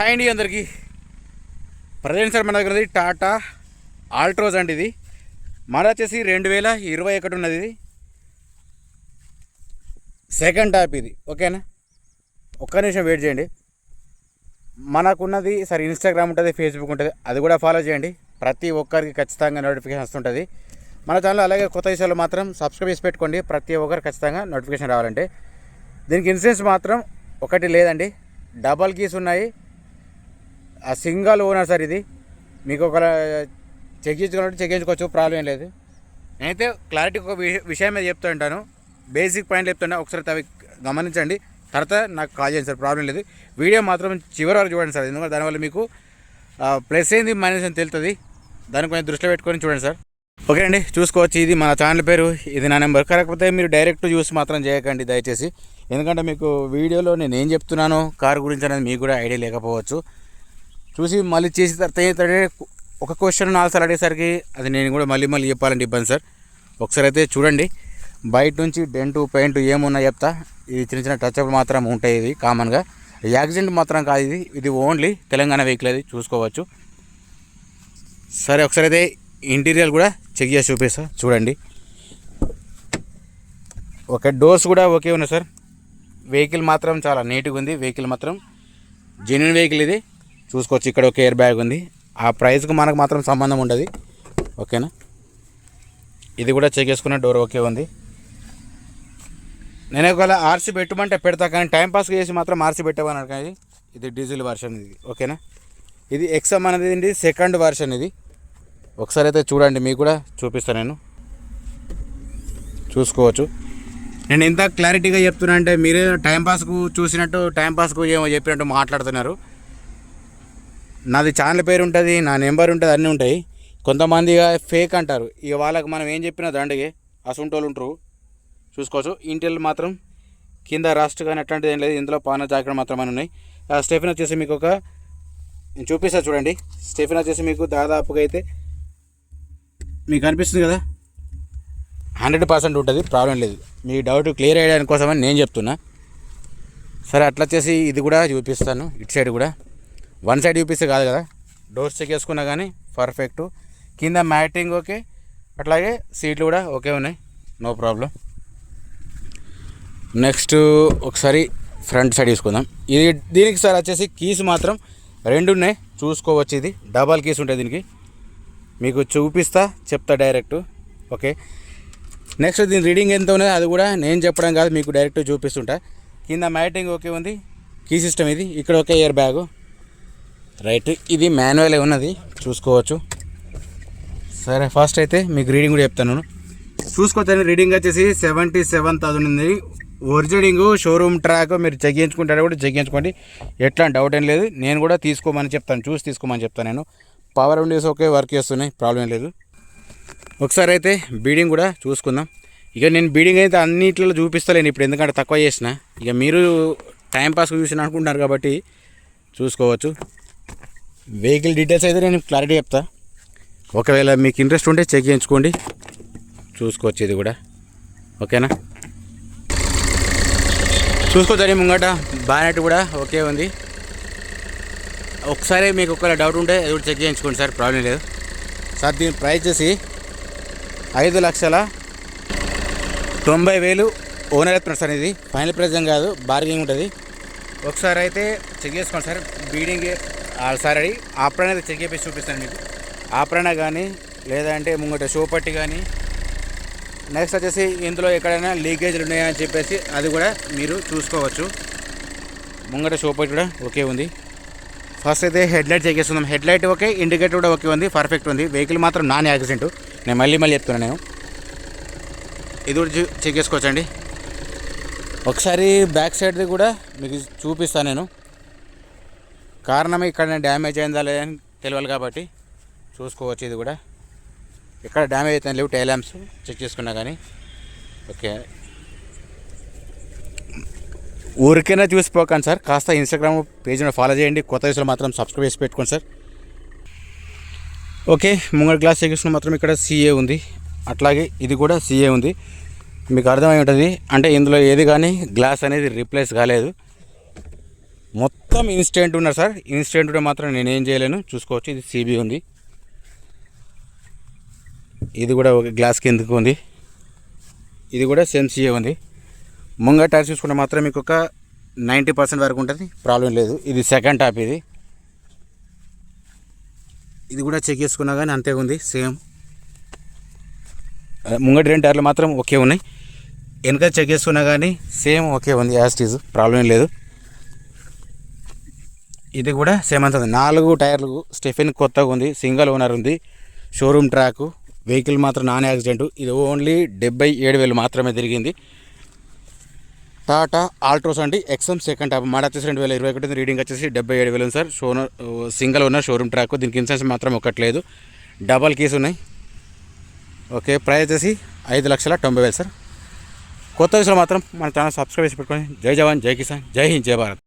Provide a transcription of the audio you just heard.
Hi అండి అందరికీ. Present sir మన దగ్గర టాటా ఆల్ట్రోజ్ అండి. ఇది మన వచ్చేసి 2021 ఉన్నది. ఇది సెకండ్ టాప్ ఇది. ఓకేనా, ఒక్క నిమిషం వెయిట్ చేయండి. మనకున్నది సార్ ఇన్స్టాగ్రామ్ ఉంటుంది, ఫేస్బుక్ ఉంటుంది, అది కూడా ఫాలో చేయండి. ప్రతి ఒక్కరికి ఖచ్చితంగా నోటిఫికేషన్ వస్తుంటుంది మన ఛానల్. అలాగే కొత్త విషయాలు మాత్రం సబ్స్క్రైబ్ చేసి పెట్టుకోండి. ప్రతి ఒక్కరు ఖచ్చితంగా నోటిఫికేషన్ రావాలంటే. దీనికి ఇన్సూరెన్స్ మాత్రం ఒకటి లేదండి, డబల్ కీస్ ఉన్నాయి. ఆ సింగల్ ఓనర్ సార్. ఇది మీకు ఒక చెక్ చేయించుకోవచ్చు, ప్రాబ్లం ఏం లేదు. నేనైతే క్లారిటీ ఒక విషయం మీద చెప్తూ ఉంటాను, బేసిక్ పాయింట్ చెప్తున్నా. ఒకసారి అవి గమనించండి, తర్వాత నాకు కాల్ చేయండి సార్, ప్రాబ్లం లేదు. వీడియో మాత్రం చివరి వరకు చూడండి సార్, ఎందుకంటే దానివల్ల మీకు ప్లస్ ఏంది మైనస్ అని తెలుస్తుంది. దాన్ని కొంచెం దృష్టిలో పెట్టుకొని చూడండి సార్. ఓకే అండి, చూసుకోవచ్చు. ఇది మన ఛానల్ పేరు, ఇది నా నెంబర్. కాకపోతే మీరు డైరెక్ట్ చూసి మాత్రం చేయకండి దయచేసి, ఎందుకంటే మీకు వీడియోలో నేను ఏం చెప్తున్నానో కారు గురించి అనేది మీకు కూడా ఐడియా లేకపోవచ్చు. చూసి మళ్ళీ చేసి తర్వాత ఒక క్వశ్చన్ 4 సార్లు అడిగేసరికి అది నేను కూడా మళ్ళీ చెప్పాలంటే ఇబ్బంది సార్. ఒకసారి అయితే చూడండి. బయట నుంచి డెంటు పెయింట్ ఏమున్నా చెప్తా. ఇది చిన్న టచ్అప్ మాత్రం ఉంటాయి. ఇది కామన్గా యాక్సిడెంట్ మాత్రం కాదు. ఇది ఓన్లీ తెలంగాణ వెహికల్, అది చూసుకోవచ్చు. సరే, ఒకసారి అయితే ఇంటీరియర్ కూడా చెక్ చేసి చూపిస్తా, చూడండి. ఓకే, డోర్స్ కూడా ఓకే ఉన్నాయి సార్. వెహికల్ మాత్రం చాలా నీట్గా ఉంది. వెహికల్ మాత్రం జెన్యూన్ వెహికల్ ఇది, చూసుకోవచ్చు. ఇక్కడ ఒక ఎయిర్ బ్యాగ్ ఉంది. ఆ ప్రైస్కి మనకు మాత్రం సంబంధం ఉండదు. ఓకేనా, ఇది కూడా చెక్ చేసుకున్న డోర్ ఓకే ఉంది. నేను ఒకవేళ ఆర్సీ పెట్టమంటే పెడతా, కానీ టైంపాస్ చేసి మాత్రం ఆర్సీ పెట్టమన్నాడు. కానీ ఇది డీజిల్ వర్షన్ ఇది. ఓకేనా, ఇది ఎక్సమ్ అనేది సెకండ్ వర్షన్ ఇది. ఒకసారి అయితే చూడండి, మీకు కూడా చూపిస్తాను. నేను చూసుకోవచ్చు. నేను ఎంత క్లారిటీగా చెప్తున్నా అంటే మీరే టైంపాస్కు చూసినట్టు, టైంపాస్కు ఏమో చెప్పినట్టు మాట్లాడుతున్నారు. నాది ఛానల్ పేరు ఉంటుంది, నా నెంబర్ ఉంటుంది, అన్నీ ఉంటాయి. కొంతమంది ఫేక్ అంటారు. ఇక వాళ్ళకి మనం ఏం చెప్పినా దండగే అసుంటోళ్ళు ఉంటారు. చూసుకోవచ్చు. ఇంటీరియర్ మాత్రం కింద రస్ట్ కానీ అట్లాంటిది ఏం లేదు. ఇందులో పాన జాకెట్ మాత్రమే ఉన్నాయి. స్టెఫిన్ వచ్చేసి మీకు నేను చూపిస్తా చూడండి. స్టెఫిన్ వచ్చేసి మీకు దాదాపుగా అయితే మీకు అనిపిస్తుంది కదా, 100% ఉంటుంది, ప్రాబ్లం లేదు. మీ డౌట్ క్లియర్ అయ్యడానికి కోసమని నేను చెప్తున్నా. సరే, అట్లా వచ్చేసి ఇది కూడా చూపిస్తాను. ఇటు సైడ్ కూడా వన్ సైడ్ చూపిస్తే కాదు కదా, డోర్స్ చెక్ చేసుకున్నా కానీ పర్ఫెక్ట్. కింద మ్యాటింగ్ ఓకే, అట్లాగే సీట్లు కూడా ఓకే ఉన్నాయి, నో ప్రాబ్లం. నెక్స్ట్ ఒకసారి ఫ్రంట్ సైడ్ తీసుకుందాం. ఇది దీనికి సార్ వచ్చేసి కీస్ మాత్రం 2 ఉన్నాయి, చూసుకోవచ్చు. ఇది డబల్ కీస్ ఉంటాయి. దీనికి మీకు చూపిస్తా, చెప్తా డైరెక్ట్. ఓకే, నెక్స్ట్ దీని రీడింగ్ ఎంత ఉన్నది అది కూడా నేను చెప్పడం కాదు, మీకు డైరెక్ట్ చూపిస్తుంటా. కింద మ్యాటింగ్ ఓకే ఉంది, కీ సిస్టమ్ ఇది. ఇక్కడ ఒక ఎయిర్ బ్యాగు రైట్. ఇది మాన్యువల్ ఉన్నది, చూసుకోవచ్చు. సరే, ఫస్ట్ అయితే మీకు రీడింగ్ కూడా చెప్తాను. చూసుకోవచ్చు. రీడింగ్ వచ్చేసి 77,000 ఉంది. ఒరిజినింగ్ షోరూమ్ ట్రాక్. మీరు చెక్ చేయించుకుంటారో కూడా చెక్ చేయించుకోండి, ఎట్లా డౌట్ ఏం లేదు. నేను కూడా తీసుకోమని చెప్తాను, చూసి తీసుకోమని చెప్తాను. నేను పవర్ విండోస్ ఓకే వర్క్ చేస్తున్నాయి, ప్రాబ్లం లేదు. ఒకసారి అయితే బీడింగ్ కూడా చూసుకుందాం. ఇక నేను బీడింగ్ అయితే అన్నిట్లో చూపిస్తలేను ఇప్పుడు, ఎందుకంటే తక్కువ చేసిన. ఇక మీరు టైంపాస్కి చూసిన అనుకుంటున్నారు కాబట్టి చూసుకోవచ్చు. వెహికల్ డీటెయిల్స్ అయితే నేను క్లారిటీ చెప్తా. ఒకవేళ మీకు ఇంట్రెస్ట్ ఉంటే చెక్ చేయించుకోండి, చూసుకోవచ్చు. ఇది కూడా ఓకేనా, చూసుకోవచ్చు. ముంగట బానెట్ కూడా ఓకే ఉంది. ఒకసారి మీకు ఒకవేళ డౌట్ ఉంటే అది కూడా చెక్ చేయించుకోండి సార్, ప్రాబ్లం లేదు. సార్ దీని ప్రైస్ వచ్చేసి 5,90,000 ఓనర్ చెప్తున్నాడు సార్. ఇది ఫైనల్ ప్రైస్ ఏం కాదు, బార్గెనింగ్ ఉంటుంది. ఒకసారి అయితే చెక్ చేసుకోండి సార్. బీడింగ్ సార్ అడి ఆప్రాన్ అయితే చెక్ చేసి చూపిస్తాను మీకు. ఆప్రానా కానీ లేదంటే ముంగట షో పట్టి కానీ. నెక్స్ట్ వచ్చేసి ఇందులో ఎక్కడైనా లీకేజ్లు ఉన్నాయని చెప్పేసి అది కూడా మీరు చూసుకోవచ్చు. ముంగట షో పట్టి కూడా ఓకే ఉంది. ఫస్ట్ అయితే హెడ్లైట్ చెక్ చేసుకుందాం. హెడ్లైట్ ఓకే, ఇండికేటర్ కూడా ఓకే ఉంది, పర్ఫెక్ట్ ఉంది. వెహికల్ మాత్రం నాన్ యాక్సిడెంట్, నేను మళ్ళీ చెప్తున్నాను. నేను ఇది కూడా చెక్ చేసుకోవచ్చండి. ఒకసారి బ్యాక్ సైడ్ది కూడా మీకు చూపిస్తాను నేను. కారణం ఇక్కడ డ్యామేజ్ అయిందా లేదని తెలియాలి కాబట్టి చూసుకోవచ్చు. ఇది కూడా ఎక్కడ డ్యామేజ్ అవుతుంది లేవు, టైల్ ల్యాంప్స్ చెక్ చేసుకున్నా కానీ ఓకే. ఊరికైనా చూసిపోకండి సార్, కాస్త ఇన్స్టాగ్రామ్ పేజ్ని ఫాలో చేయండి. కొత్త విషయాలు మాత్రం సబ్స్క్రైబ్ చేసి పెట్టుకోండి సార్. ఓకే, ముంగడ గ్లాస్ చెక్ చేసుకున్న మాత్రం ఇక్కడ CA ఉంది, అట్లాగే ఇది కూడా CA ఉంది. మీకు అర్థమై ఉంటుంది, అంటే ఇందులో ఏది కానీ గ్లాస్ అనేది రీప్లేస్ కాలేదు. మొత్తం ఇన్స్టెంట్ ఉన్నారు సార్. ఇన్స్టెంట్ ఉంటే మాత్రం నేనేం చేయలేను, చూసుకోవచ్చు. ఇది CB ఉంది, ఇది కూడా ఒక గ్లాస్ కిందకు ఉంది, ఇది కూడా సేమ్ CA ఉంది. ముంగ టైర్ చూసుకుంటే మాత్రం మీకు ఒక 90% వరకు ఉంటుంది, ప్రాబ్లం లేదు. ఇది సెకండ్ టాప్, ఇది కూడా చెక్ చేసుకున్నా కానీ అంతే ఉంది సేమ్. ముంగటి 2 టైర్లు మాత్రం ఓకే ఉన్నాయి, వెనక చెక్ చేసుకున్నా కానీ సేమ్ ఓకే ఉంది, యాజ్ ఇట్ ఈజ్, ప్రాబ్లం లేదు. ఇది కూడా సేమ్ అంత ఉంది. 4 టైర్లు స్టెఫిన్ కొత్తగా ఉంది, సింగిల్ ఓనర్ ఉంది, షోరూమ్ ట్రాక్, వెహికల్ మాత్రం నాన్ యాక్సిడెంట్. ఇది ఓన్లీ 77,000 మాత్రమే తిరిగింది. టాటా ఆల్ట్రోస్ అండి, XM సెకండ్ టాప్, మాట వచ్చేసి 2021 రీడింగ్ వచ్చేసి 77,000 sir. Single owner, showroom track, దీనికి ఇన్సూరెన్స్ మాత్రం ఒకట్లేదు, డబల్ కీస్ ఉన్నాయి. ఓకే, ప్రైస్ వచ్చేసి 5,90,000 సార్. కొత్త విషయంలో మాత్రం మన ఛానల్ సబ్స్క్రైబ్ చేసి పెట్టుకొని. జై జవాన్, జై కిసాన్, జై హింద్, జై భారత్.